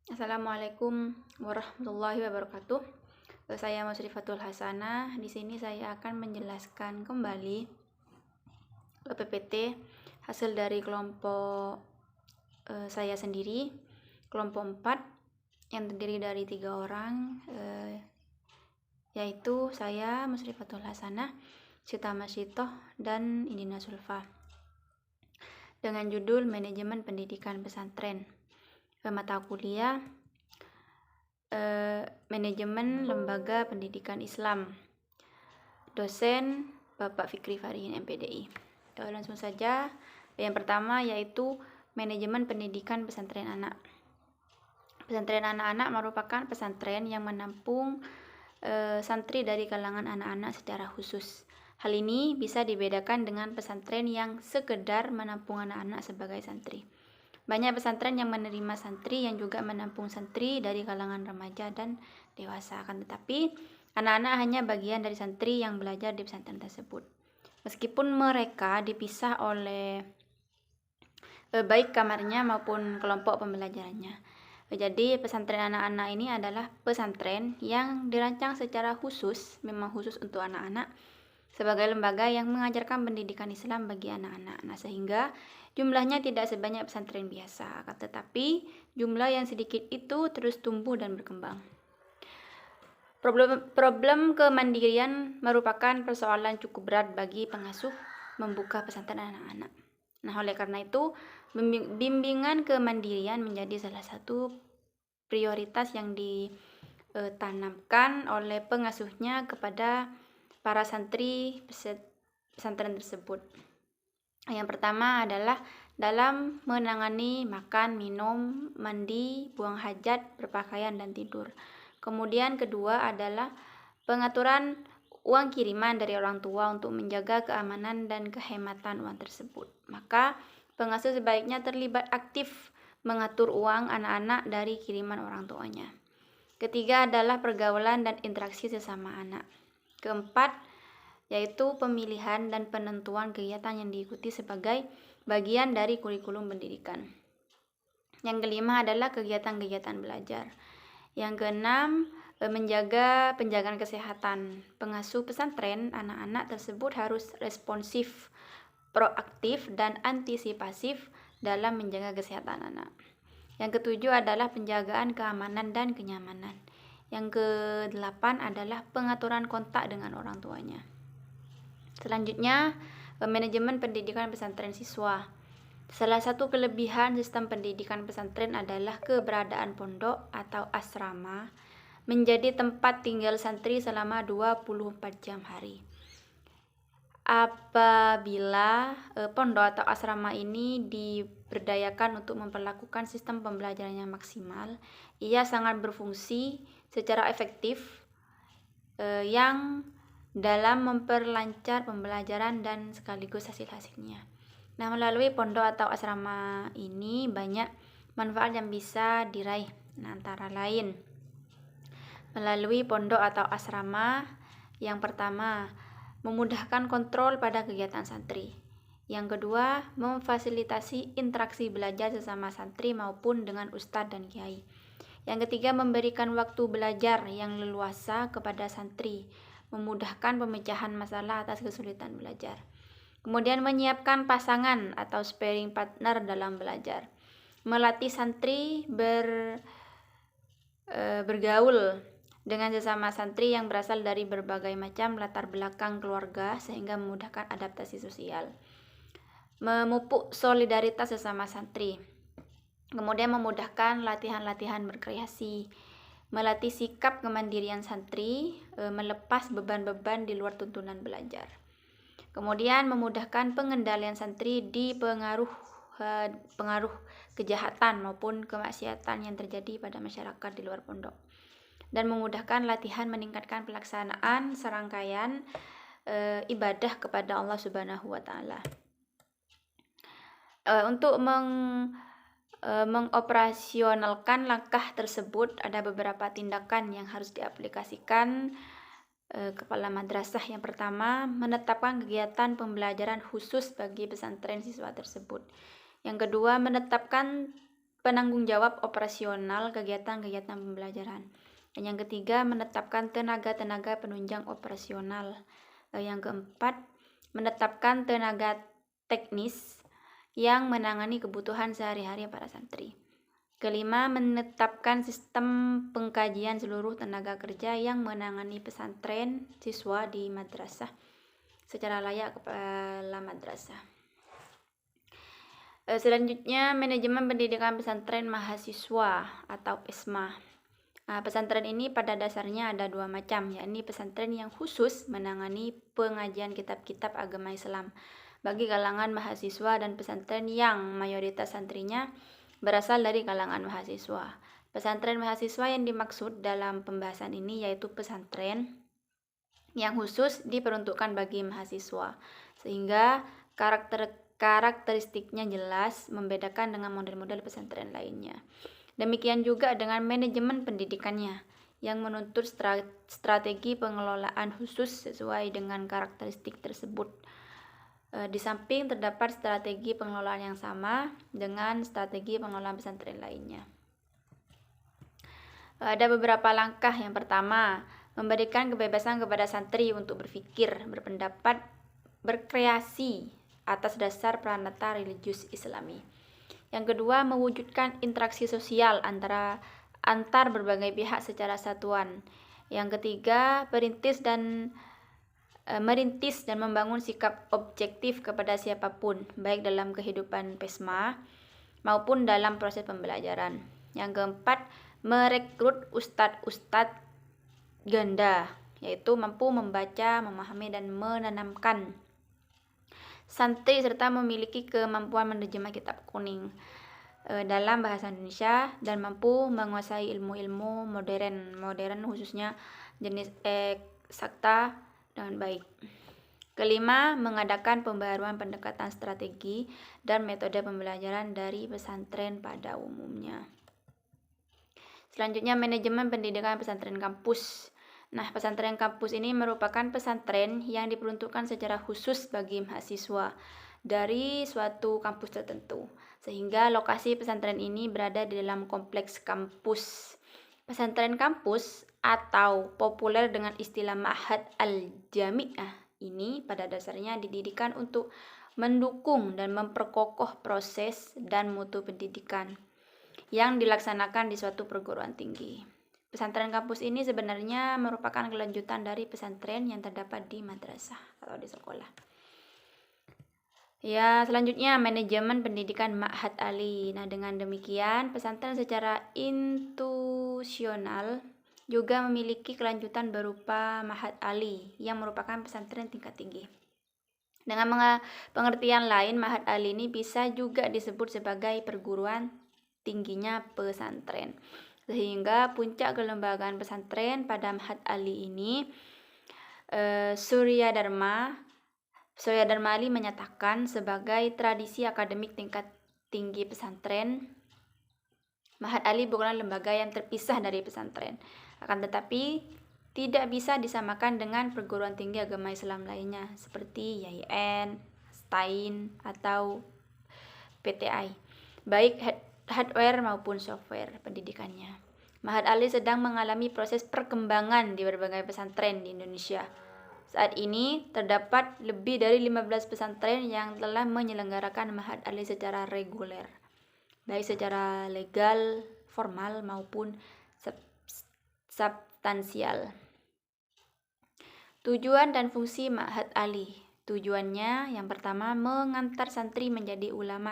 Assalamualaikum warahmatullahi wabarakatuh. Saya Musrifatul Hasanah. Di sini saya akan menjelaskan kembali PPT hasil dari kelompok saya sendiri, kelompok 4 yang terdiri dari 3 orang, yaitu saya Musrifatul Hasanah, Sita Masyitoh, dan Indina Sulfa, dengan judul Manajemen Pendidikan Pesantren. Mata kuliah Manajemen Lembaga Pendidikan Islam, dosen Bapak Fikri Farihin MPDI. Langsung saja, yang pertama yaitu Manajemen Pendidikan Pesantren Anak. Pesantren anak-anak merupakan pesantren yang menampung santri dari kalangan anak-anak secara khusus. Hal ini bisa dibedakan dengan pesantren yang sekedar menampung anak-anak sebagai santri. Banyak pesantren yang menerima santri yang juga menampung santri dari kalangan remaja dan dewasa, akan tetapi anak-anak hanya bagian dari santri yang belajar di pesantren tersebut. Meskipun mereka dipisah oleh baik kamarnya maupun kelompok pembelajarannya. Jadi pesantren anak-anak ini adalah pesantren yang dirancang secara khusus, memang khusus untuk anak-anak, sebagai lembaga yang mengajarkan pendidikan Islam bagi anak-anak. Sehingga jumlahnya tidak sebanyak pesantren biasa, tetapi jumlah yang sedikit itu terus tumbuh dan berkembang. Problem kemandirian merupakan persoalan cukup berat bagi pengasuh membuka pesantren anak-anak. Oleh karena itu, bimbingan kemandirian menjadi salah satu prioritas yang ditanamkan oleh pengasuhnya kepada para santri pesantren tersebut. Yang pertama adalah dalam menangani makan, minum, mandi, buang hajat, berpakaian, dan tidur. Kemudian kedua adalah pengaturan uang kiriman dari orang tua untuk menjaga keamanan dan kehematan uang tersebut. Maka pengasuh sebaiknya terlibat aktif mengatur uang anak-anak dari kiriman orang tuanya. Ketiga adalah pergaulan dan interaksi sesama anak. Keempat, yaitu pemilihan dan penentuan kegiatan yang diikuti sebagai bagian dari kurikulum pendidikan. Yang kelima adalah kegiatan-kegiatan belajar. Yang keenam, menjaga penjagaan kesehatan. Pengasuh pesantren anak-anak tersebut harus responsif, proaktif, dan antisipasif dalam menjaga kesehatan anak. Yang ketujuh adalah penjagaan keamanan dan kenyamanan. Yang kedelapan adalah pengaturan kontak dengan orang tuanya. Selanjutnya, manajemen pendidikan pesantren siswa. Salah satu kelebihan sistem pendidikan pesantren adalah keberadaan pondok atau asrama menjadi tempat tinggal santri selama 24 jam hari. Apabila pondok atau asrama ini diberdayakan untuk memperlakukan sistem pembelajaran yang maksimal, ia sangat berfungsi secara efektif yang dalam memperlancar pembelajaran dan sekaligus hasil-hasilnya. Melalui pondok atau asrama ini banyak manfaat yang bisa diraih. Antara lain, melalui pondok atau asrama, yang pertama, memudahkan kontrol pada kegiatan santri. Yang kedua, memfasilitasi interaksi belajar sesama santri maupun dengan ustadz dan kiai. Yang ketiga, memberikan waktu belajar yang leluasa kepada santri, memudahkan pemecahan masalah atas kesulitan belajar. Kemudian menyiapkan pasangan atau sparring partner dalam belajar. Melatih santri bergaul dengan sesama santri yang berasal dari berbagai macam latar belakang keluarga sehingga memudahkan adaptasi sosial. Memupuk solidaritas sesama santri. Kemudian memudahkan latihan-latihan berkreasi. Melatih sikap kemandirian santri, melepas beban-beban di luar tuntunan belajar. Kemudian memudahkan pengendalian santri di pengaruh kejahatan maupun kemaksiatan yang terjadi pada masyarakat di luar pondok. Dan memudahkan latihan meningkatkan pelaksanaan serangkaian ibadah kepada Allah Subhanahu wa Ta'ala. Untuk mengoperasionalkan langkah tersebut, ada beberapa tindakan yang harus diaplikasikan kepala madrasah. Yang pertama, menetapkan kegiatan pembelajaran khusus bagi pesantren siswa tersebut. Yang kedua, menetapkan penanggung jawab operasional kegiatan-kegiatan pembelajaran. Dan yang ketiga, menetapkan tenaga-tenaga penunjang operasional. Yang keempat, menetapkan tenaga teknis yang menangani kebutuhan sehari-hari para santri. Kelima, menetapkan sistem pengkajian seluruh tenaga kerja yang menangani pesantren siswa di madrasah secara layak kepala madrasah. Selanjutnya, manajemen pendidikan pesantren mahasiswa atau PESMA. Pesantren ini pada dasarnya ada dua macam, yakni pesantren yang khusus menangani pengajian kitab-kitab agama Islam bagi kalangan mahasiswa dan pesantren yang mayoritas santrinya berasal dari kalangan mahasiswa. Pesantren mahasiswa yang dimaksud dalam pembahasan ini yaitu pesantren yang khusus diperuntukkan bagi mahasiswa, sehingga karakteristiknya jelas membedakan dengan model-model pesantren lainnya. Demikian juga dengan manajemen pendidikannya yang menuntut strategi pengelolaan khusus sesuai dengan karakteristik tersebut. Di samping terdapat strategi pengelolaan yang sama dengan strategi pengelolaan pesantren lainnya. Ada beberapa langkah. Yang pertama, memberikan kebebasan kepada santri untuk berpikir, berpendapat, berkreasi atas dasar pranata religius Islami. Yang kedua, mewujudkan interaksi sosial antar berbagai pihak secara satuan. Yang ketiga, merintis dan membangun sikap objektif kepada siapapun, baik dalam kehidupan PESMA maupun dalam proses pembelajaran. Yang keempat, merekrut ustadz-ustadz ganda, yaitu mampu membaca, memahami, dan menanamkan santri serta memiliki kemampuan menerjemah kitab kuning dalam bahasa Indonesia dan mampu menguasai ilmu-ilmu modern khususnya jenis eksakta dengan baik. Kelima, mengadakan pembaharuan pendekatan strategi dan metode pembelajaran dari pesantren pada umumnya. Selanjutnya, manajemen pendidikan pesantren kampus. Pesantren kampus ini merupakan pesantren yang diperuntukkan secara khusus bagi mahasiswa dari suatu kampus tertentu, sehingga lokasi pesantren ini berada di dalam kompleks kampus. Pesantren kampus atau populer dengan istilah Ma'had al-Jami'ah ini pada dasarnya didirikan untuk mendukung dan memperkokoh proses dan mutu pendidikan yang dilaksanakan di suatu perguruan tinggi. Pesantren kampus ini sebenarnya merupakan kelanjutan dari pesantren yang terdapat di madrasah atau di sekolah. Selanjutnya manajemen pendidikan Ma'had Ali. Dengan demikian pesantren secara institusional juga memiliki kelanjutan berupa Ma'had Ali yang merupakan pesantren tingkat tinggi. Dengan pengertian lain, Ma'had Ali ini bisa juga disebut sebagai perguruan tingginya pesantren, sehingga puncak kelembagaan pesantren pada Ma'had Ali ini Surya Dharma Ali menyatakan sebagai tradisi akademik tingkat tinggi pesantren, Ma'had Ali bukanlah lembaga yang terpisah dari pesantren, akan tetapi tidak bisa disamakan dengan perguruan tinggi agama Islam lainnya seperti YIN, STAIN, atau PTI, baik hardware maupun software pendidikannya. Ma'had Ali sedang mengalami proses perkembangan di berbagai pesantren di Indonesia. Saat ini terdapat lebih dari 15 pesantren yang telah menyelenggarakan Ma'had Ali secara reguler, baik secara legal, formal maupun substansial. Tujuan dan fungsi Ma'had Ali. Tujuannya yang pertama, mengantar santri menjadi ulama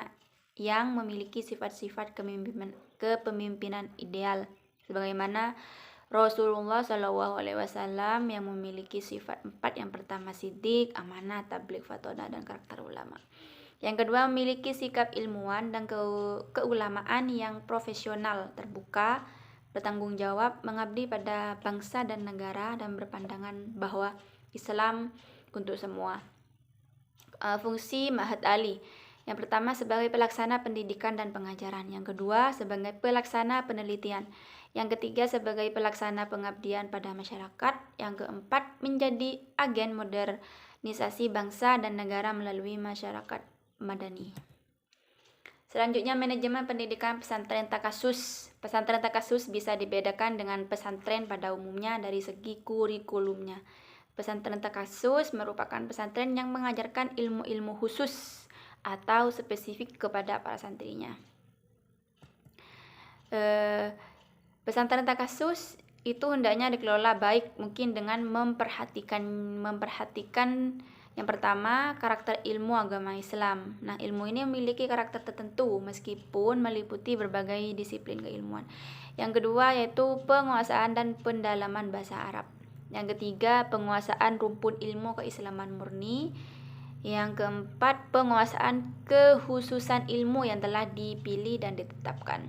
yang memiliki sifat-sifat kepemimpinan ideal, sebagaimana Rasulullah SAW yang memiliki sifat 4. Yang pertama, sidik, amanah, tabligh, fatona, dan karakter ulama. Yang kedua, memiliki sikap ilmuwan dan keulamaan yang profesional, terbuka, bertanggung jawab, mengabdi pada bangsa dan negara, dan berpandangan bahwa Islam untuk semua. Fungsi Ma'had Ali. Yang pertama, sebagai pelaksana pendidikan dan pengajaran. Yang kedua, sebagai pelaksana penelitian. Yang ketiga, sebagai pelaksana pengabdian pada masyarakat. Yang keempat, menjadi agen modernisasi bangsa dan negara melalui masyarakat madani. Selanjutnya, manajemen pendidikan pesantren takasus. Pesantren takasus bisa dibedakan dengan pesantren pada umumnya dari segi kurikulumnya. Pesantren takasus merupakan pesantren yang mengajarkan ilmu-ilmu khusus atau spesifik kepada para santrinya. Pesantren takasus itu hendaknya dikelola baik mungkin dengan memperhatikan yang pertama, karakter ilmu agama Islam. Nah, ilmu ini memiliki karakter tertentu meskipun meliputi berbagai disiplin keilmuan. Yang kedua yaitu penguasaan dan pendalaman bahasa Arab. Yang ketiga, penguasaan rumpun ilmu keislaman murni. Yang keempat, penguasaan kekhususan ilmu yang telah dipilih dan ditetapkan.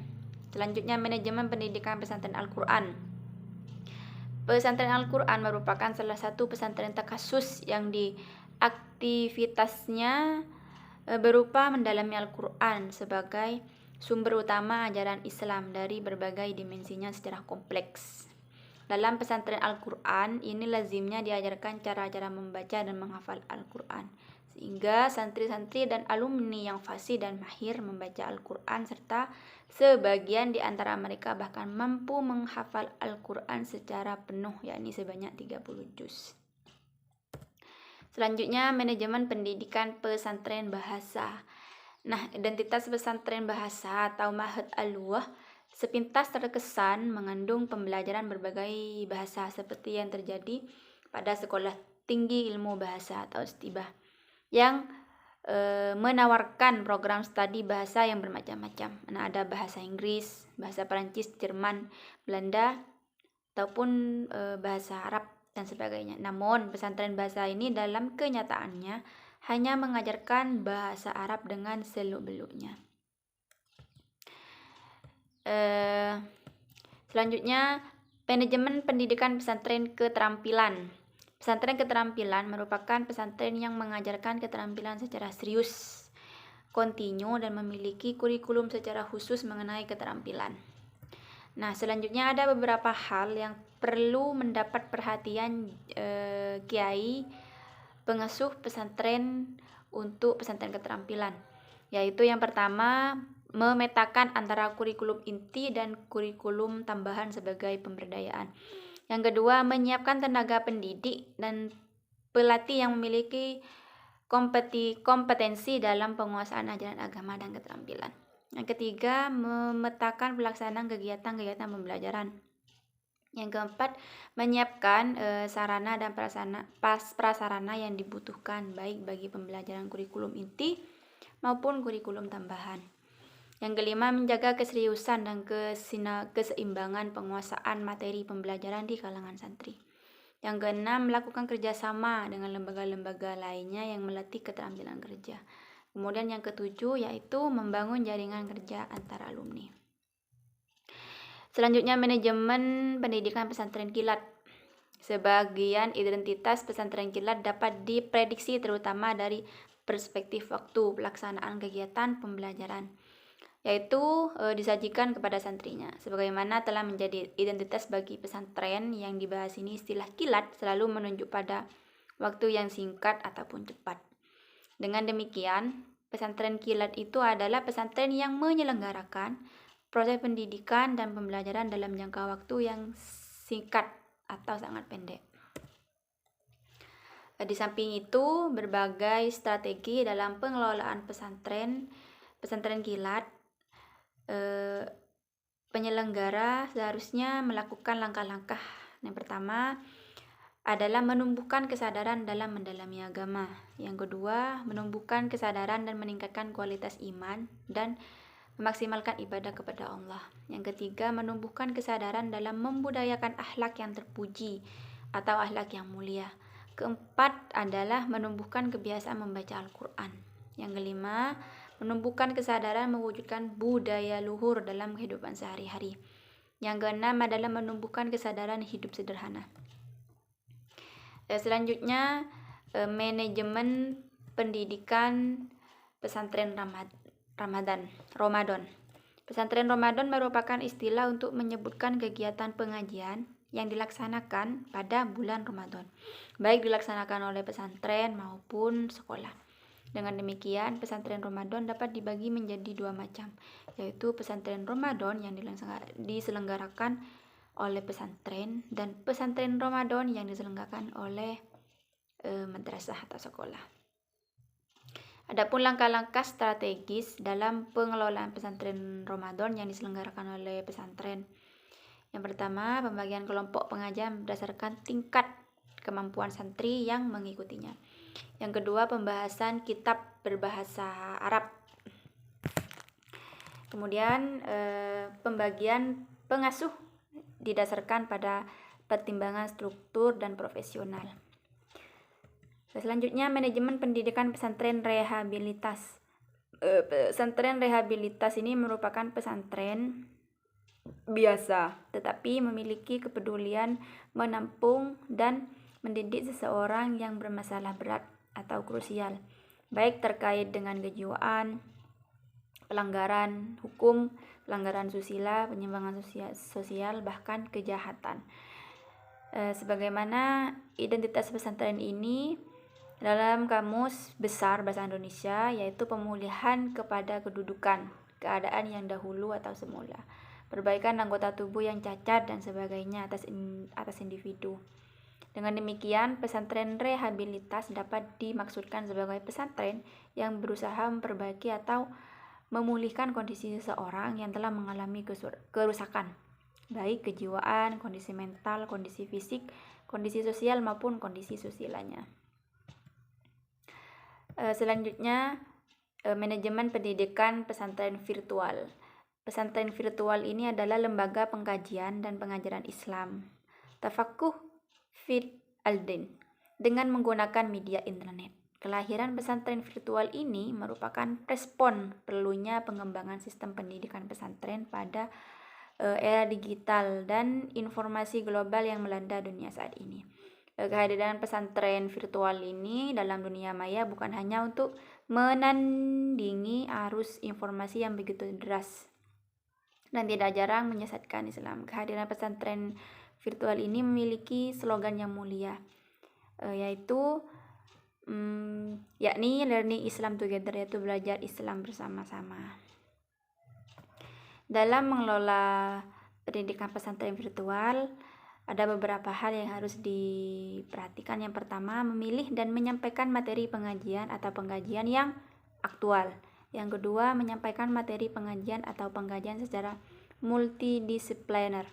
Selanjutnya, manajemen pendidikan pesantren Al-Quran. Pesantren Al-Quran merupakan salah satu pesantren takasus yang aktivitasnya berupa mendalami Al-Quran sebagai sumber utama ajaran Islam dari berbagai dimensinya secara kompleks. Dalam pesantren Al-Quran ini lazimnya diajarkan cara-cara membaca dan menghafal Al-Quran, sehingga santri-santri dan alumni yang fasih dan mahir membaca Al-Quran serta sebagian di antara mereka bahkan mampu menghafal Al-Quran secara penuh, yakni sebanyak 30 juz. Selanjutnya, manajemen pendidikan pesantren bahasa. Nah, identitas pesantren bahasa atau Ma'had Al-Lughah sepintas terkesan mengandung pembelajaran berbagai bahasa seperti yang terjadi pada Sekolah Tinggi Ilmu Bahasa atau STIBA yang menawarkan program studi bahasa yang bermacam-macam. Nah, ada bahasa Inggris, bahasa Perancis, Jerman, Belanda, ataupun bahasa Arab dan sebagainya. Namun, pesantren bahasa ini dalam kenyataannya hanya mengajarkan bahasa Arab dengan seluk-beluknya. Selanjutnya, manajemen pendidikan pesantren keterampilan. Pesantren keterampilan merupakan pesantren yang mengajarkan keterampilan secara serius, kontinu, dan memiliki kurikulum secara khusus mengenai keterampilan. Nah, selanjutnya ada beberapa hal yang perlu mendapat perhatian kiai pengasuh pesantren untuk pesantren keterampilan, yaitu yang pertama, memetakan antara kurikulum inti dan kurikulum tambahan sebagai pemberdayaan. Yang kedua, menyiapkan tenaga pendidik dan pelatih yang memiliki kompetensi dalam penguasaan ajaran agama dan keterampilan. Yang ketiga, memetakan pelaksanaan kegiatan-kegiatan pembelajaran. Yang keempat, menyiapkan sarana dan prasarana yang dibutuhkan baik bagi pembelajaran kurikulum inti maupun kurikulum tambahan. Yang kelima, menjaga keseriusan dan keseimbangan penguasaan materi pembelajaran di kalangan santri. Yang keenam, melakukan kerjasama dengan lembaga-lembaga lainnya yang melatih keterampilan kerja. Kemudian yang ketujuh yaitu membangun jaringan kerja antar alumni. Selanjutnya, manajemen pendidikan pesantren kilat. Sebagian identitas pesantren kilat dapat diprediksi terutama dari perspektif waktu pelaksanaan kegiatan pembelajaran, yaitu disajikan kepada santrinya. Sebagaimana telah menjadi identitas bagi pesantren yang dibahas ini, istilah kilat selalu menunjuk pada waktu yang singkat ataupun cepat. Dengan demikian, pesantren kilat itu adalah pesantren yang menyelenggarakan proses pendidikan dan pembelajaran dalam jangka waktu yang singkat atau sangat pendek. Di samping itu, berbagai strategi dalam pengelolaan pesantren kilat, penyelenggara seharusnya melakukan langkah-langkah. Yang pertama adalah menumbuhkan kesadaran dalam mendalami agama. Yang kedua, menumbuhkan kesadaran dan meningkatkan kualitas iman dan memaksimalkan ibadah kepada Allah. Yang ketiga, menumbuhkan kesadaran dalam membudayakan akhlak yang terpuji atau akhlak yang mulia. Keempat adalah menumbuhkan kebiasaan membaca Al-Quran. Yang kelima, menumbuhkan kesadaran mewujudkan budaya luhur dalam kehidupan sehari-hari. Yang keenam adalah menumbuhkan kesadaran hidup sederhana. Selanjutnya, manajemen pendidikan pesantren Ramadan. Pesantren Ramadan merupakan istilah untuk menyebutkan kegiatan pengajian yang dilaksanakan pada bulan Ramadan, baik dilaksanakan oleh pesantren maupun sekolah. Dengan demikian, pesantren Ramadan dapat dibagi menjadi dua macam, yaitu pesantren Ramadan yang diselenggarakan oleh pesantren dan pesantren Ramadan yang diselenggarakan oleh madrasah atau sekolah. Adapun langkah-langkah strategis dalam pengelolaan pesantren Ramadan yang diselenggarakan oleh pesantren. Yang pertama, pembagian kelompok pengajian berdasarkan tingkat kemampuan santri yang mengikutinya. Yang kedua, pembahasan kitab berbahasa Arab. Kemudian pembagian pengasuh didasarkan pada pertimbangan struktur dan profesional. Selanjutnya, manajemen pendidikan pesantren rehabilitas. Pesantren rehabilitas ini merupakan pesantren biasa, tetapi memiliki kepedulian menampung dan mendidik seseorang yang bermasalah berat atau krusial, baik terkait dengan kejiwaan, pelanggaran hukum, pelanggaran susila, penyimpangan sosial, bahkan kejahatan. Sebagaimana identitas pesantren ini dalam Kamus Besar Bahasa Indonesia, yaitu pemulihan kepada kedudukan, keadaan yang dahulu atau semula, perbaikan anggota tubuh yang cacat dan sebagainya atas individu. Dengan demikian, pesantren rehabilitas dapat dimaksudkan sebagai pesantren yang berusaha memperbaiki atau memulihkan kondisi seseorang yang telah mengalami kerusakan, baik kejiwaan, kondisi mental, kondisi fisik, kondisi sosial maupun kondisi susilanya. Selanjutnya, manajemen pendidikan pesantren virtual. Pesantren virtual ini adalah lembaga pengkajian dan pengajaran Islam Tafakuh Fid Al-Din dengan menggunakan media internet. Kelahiran pesantren virtual ini merupakan respon perlunya pengembangan sistem pendidikan pesantren pada era digital dan informasi global yang melanda dunia saat ini. Kehadiran pesantren virtual ini dalam dunia maya bukan hanya untuk menandingi arus informasi yang begitu deras dan tidak jarang menyesatkan Islam. Kehadiran pesantren virtual ini memiliki slogan yang mulia, yaitu yakni Learning Islam Together, yaitu belajar Islam bersama-sama. Dalam mengelola pendidikan pesantren virtual, ada beberapa hal yang harus diperhatikan. Yang pertama, memilih dan menyampaikan materi pengajian atau pengkajian yang aktual. Yang kedua, menyampaikan materi pengajian atau pengkajian secara multidisipliner.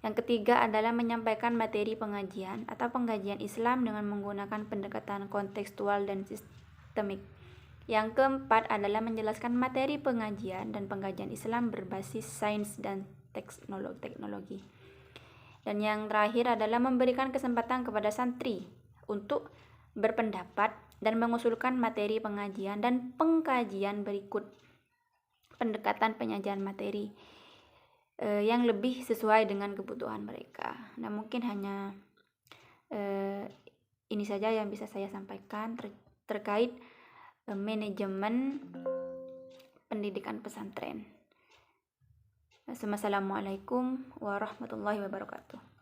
Yang ketiga adalah menyampaikan materi pengajian atau pengkajian Islam dengan menggunakan pendekatan kontekstual dan sistemik. Yang keempat adalah menjelaskan materi pengajian dan pengkajian Islam berbasis sains dan teknologi. Dan yang terakhir adalah memberikan kesempatan kepada santri untuk berpendapat dan mengusulkan materi pengajian dan pengkajian berikut pendekatan penyajian materi yang lebih sesuai dengan kebutuhan mereka. Nah, mungkin hanya ini saja yang bisa saya sampaikan terkait manajemen pendidikan pesantren. Assalamualaikum warahmatullahi wabarakatuh.